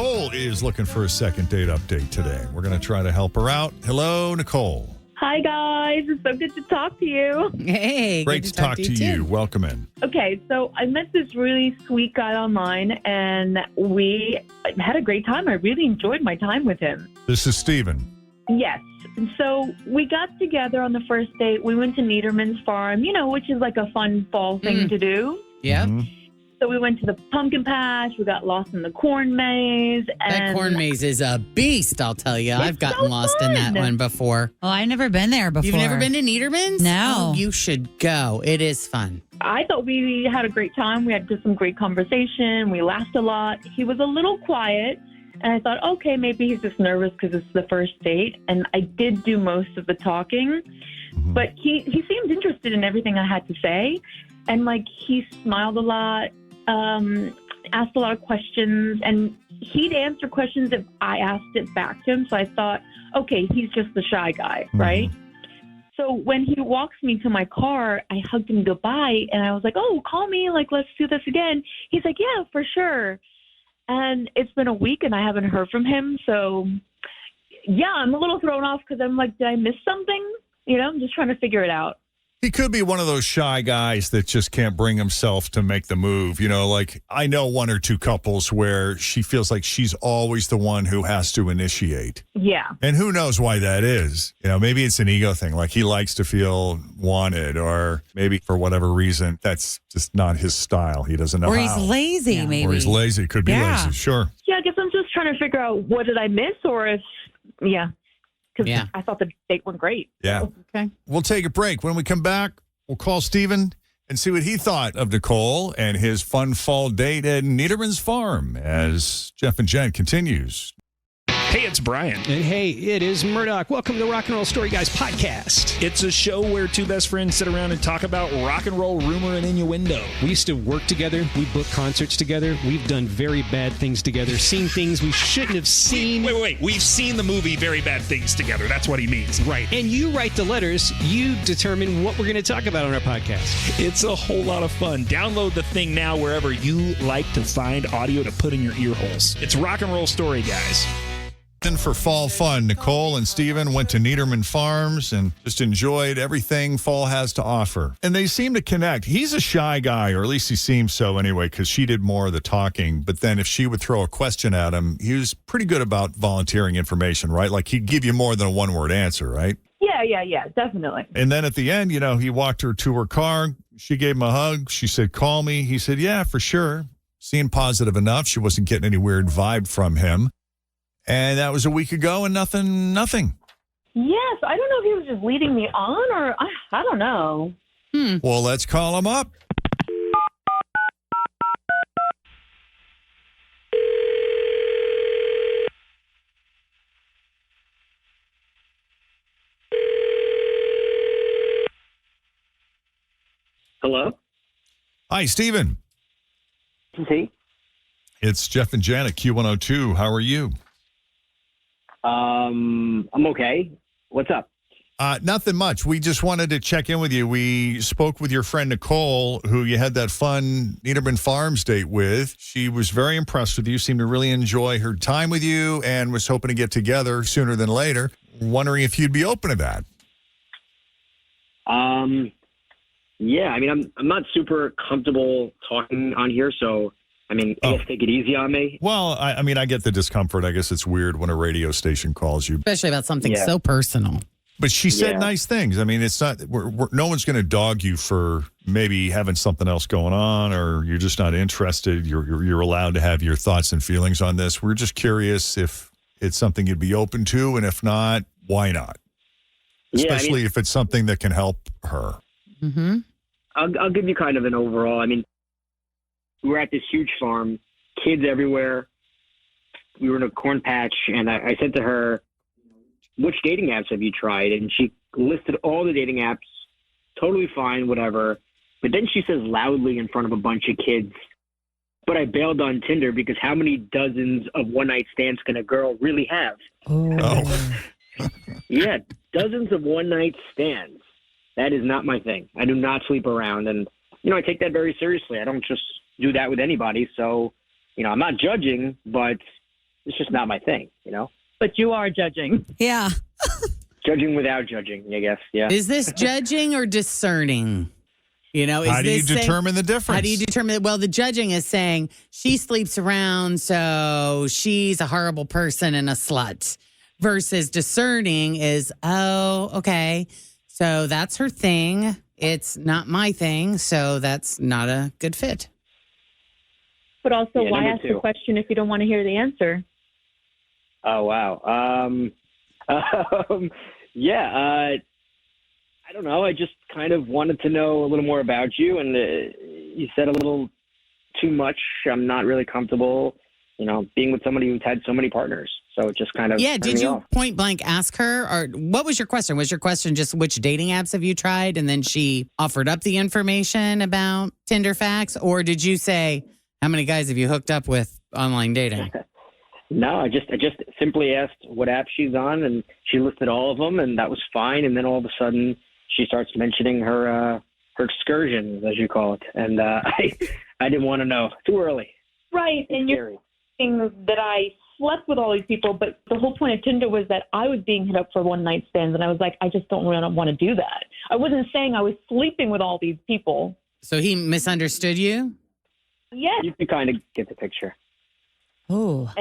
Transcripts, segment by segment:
Nicole is looking for a second date update today. We're going to try to help her out. Hello, Nicole. Hi, guys. It's so good to talk to you. Hey, Great to talk to you. Welcome in. Okay, so I met this really sweet guy online, and we had a great time. I really enjoyed my time with him. This is Steven. Yes. And so we got together on the first date. We went to Niederman's Farm, which is like a fun fall thing to do. Yeah. Mhm. So we went to the pumpkin patch. We got lost in the corn maze. That corn maze is a beast, I'll tell you. I've gotten so lost in that fun. one before. Oh, I've never been there before. You've never been to Niederman's? No. Oh, you should go. It is fun. I thought we had a great time. We had just some great conversation. We laughed a lot. He was a little quiet. And I thought, okay, maybe he's just nervous because it's the first date. And I did do most of the talking. But he seemed interested in everything I had to say. And, he smiled a lot, asked a lot of questions. And he'd answer questions if I asked it back to him. So I thought, okay, he's just the shy guy, right? So when he walks me to my car, I hugged him goodbye. And I was like, oh, call me. Let's do this again. He's like, yeah, for sure. And it's been a week and I haven't heard from him. So, yeah, I'm a little thrown off because I'm like, did I miss something? I'm just trying to figure it out. He could be one of those shy guys that just can't bring himself to make the move. I know one or two couples where she feels like she's always the one who has to initiate. Yeah. And who knows why that is? Maybe it's an ego thing. Like he likes to feel wanted, or maybe for whatever reason, that's just not his style. He doesn't know Or how. he's lazy, maybe. Or he's lazy. Could be Yeah. lazy. Sure. Yeah, I guess I'm just trying to figure out what did I miss or if, because I thought the date went great. Yeah. Okay. We'll take a break. When we come back, we'll call Steven and see what he thought of Nicole and his fun fall date at Niederman's Farm as Jeff and Jenn continues. Hey, it's Brian. And hey, it is Murdoch. Welcome to Rock and Roll Story Guys podcast. It's a show where two best friends sit around and talk about rock and roll rumor and innuendo. We used to work together. We booked concerts together. We've done very bad things together, seen things we shouldn't have seen. Wait. We've seen the movie Very Bad Things together. That's what he means. Right. And you write the letters. You determine what we're going to talk about on our podcast. It's a whole lot of fun. Download the thing now wherever you like to find audio to put in your ear holes. It's Rock and Roll Story Guys. For fall fun, Nicole and Steven went to Niederman Farms and just enjoyed everything fall has to offer. And they seem to connect. He's a shy guy, or at least he seems so anyway, because she did more of the talking. But then if she would throw a question at him, he was pretty good about volunteering information, right? Like he'd give you more than a one-word answer, right? Yeah, definitely. And then at the end, he walked her to her car. She gave him a hug. She said, call me. He said, yeah, for sure. Seemed positive enough. She wasn't getting any weird vibe from him. And that was a week ago, and nothing. Yes, I don't know if he was just leading me on or I don't know. Well, let's call him up. Hello? Hi, Steven. This is he. It's Jeff and Jenn at Q102. How are you? I'm okay. What's up? Nothing much. We just wanted to check in with you. We spoke with your friend Nicole, who you had that fun Niederman Farms date with. She was very impressed with you, seemed to really enjoy her time with you, and was hoping to get together sooner than later. Wondering if you'd be open to that. Yeah, I'm not super comfortable talking on here, so I guess take it easy on me. Well, I get the discomfort. I guess it's weird when a radio station calls you. Especially about something so personal. But she said nice things. It's not, no one's going to dog you for maybe having something else going on, or you're just not interested. You're allowed to have your thoughts and feelings on this. We're just curious if it's something you'd be open to, and if not, why not? Especially if it's something that can help her. Mm-hmm. I'll give you kind of an overall. We were at this huge farm, kids everywhere. We were in a corn patch, and I said to her, which dating apps have you tried? And she listed all the dating apps, totally fine, whatever. But then she says loudly in front of a bunch of kids, but I bailed on Tinder because how many dozens of one-night stands can a girl really have? Oh. Yeah, dozens of one-night stands. That is not my thing. I do not sleep around. And, I take that very seriously. I don't just do that with anybody. So, I'm not judging, but it's just not my thing, you know? But you are judging. Yeah. Judging without judging, I guess. Yeah. Is this judging or discerning? You know, How do you determine the difference? How do you determine? Well, the judging is saying she sleeps around, so she's a horrible person and a slut. Versus discerning is, oh, okay, so that's her thing. It's not my thing, so that's not a good fit. But also, Yeah, why number ask two. the question if you don't want to hear the answer? Oh, wow. Yeah, I don't know. I just kind of wanted to know a little more about you, and you said a little too much. I'm not really comfortable, you know, being with somebody who's had so many partners. So it just kind of Yeah, turned did me you off. point blank ask her, or what was your question? Was your question just which dating apps have you tried, and then she offered up the information about Tinder facts, or did you say how many guys have you hooked up with online dating? No, I just simply asked what app she's on, and she listed all of them, and that was fine. And then all of a sudden, she starts mentioning her excursions, as you call it, and I didn't want to know. Too early. Right, and you're Scary. saying that I slept with all these people, but the whole point of Tinder was that I was being hit up for one-night stands, and I was like, I just don't really want to do that. I wasn't saying I was sleeping with all these people. So he misunderstood you? Yes. You can kind of get the picture. Oh.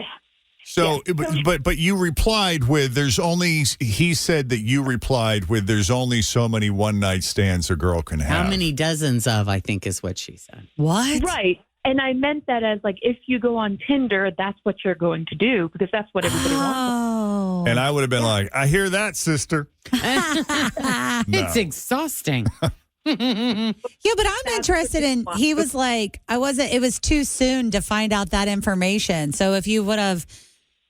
So, but you replied with, he said that you replied with, there's only so many one-night stands a girl can have. How many dozens of, I think is what she said. What? Right. And I meant that as like, if you go on Tinder, that's what you're going to do because that's what everybody wants. Oh. And I would have been like, I hear that, sister. It's exhausting. Yeah, but I'm interested in, he was like, it was too soon to find out that information. So if you would have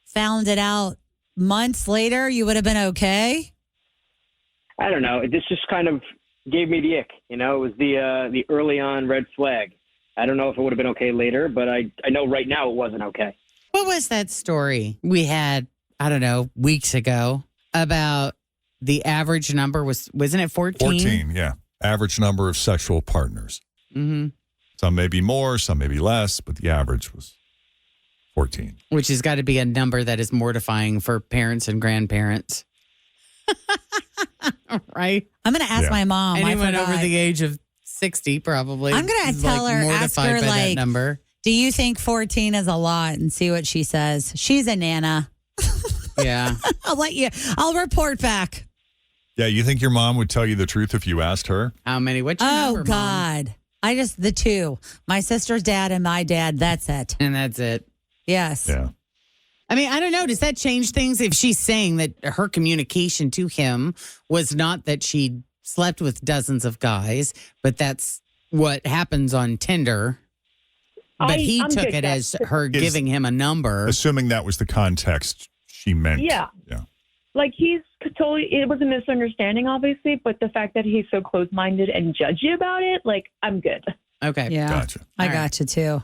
found it out months later, you would have been okay? I don't know. This just kind of gave me the ick. You know, it was the early on red flag. I don't know if it would have been okay later, but I know right now it wasn't okay. What was that story we had, I don't know, weeks ago about the average number wasn't it 14? 14, yeah. Average number of sexual partners. Mm-hmm. Some may be more, some may be less, but the average was 14. Which has got to be a number that is mortifying for parents and grandparents. Right? I'm going to ask Yeah. my mom. Anyone I over forgot. the age of 60 probably. I'm gonna is, tell her, mortified ask her, by that like, number. Do you think 14 is a lot? And see what she says. She's a nana. Yeah. I'll report back. Yeah, you think your mom would tell you the truth if you asked her? How many? What's your Oh, number, Mom? God. The two. My sister's dad and my dad. That's it. And that's it. Yes. Yeah. I mean, I don't know. Does that change things if she's saying that her communication to him was not that she slept with dozens of guys, but that's what happens on Tinder? But he I'm took good, it as Jeff. her giving him a number. Assuming that was the context she meant. Yeah. Yeah. Like he's totally, it was a misunderstanding, obviously, but the fact that he's so close-minded and judgy about it, like, I'm good. Okay. Yeah. Gotcha. I All right. got you too.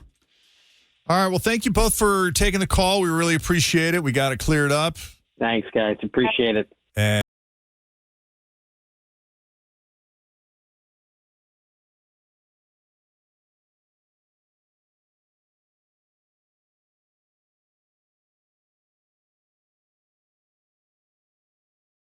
All right. Well, thank you both for taking the call. We really appreciate it. We got it cleared up. Thanks, guys. Appreciate it. And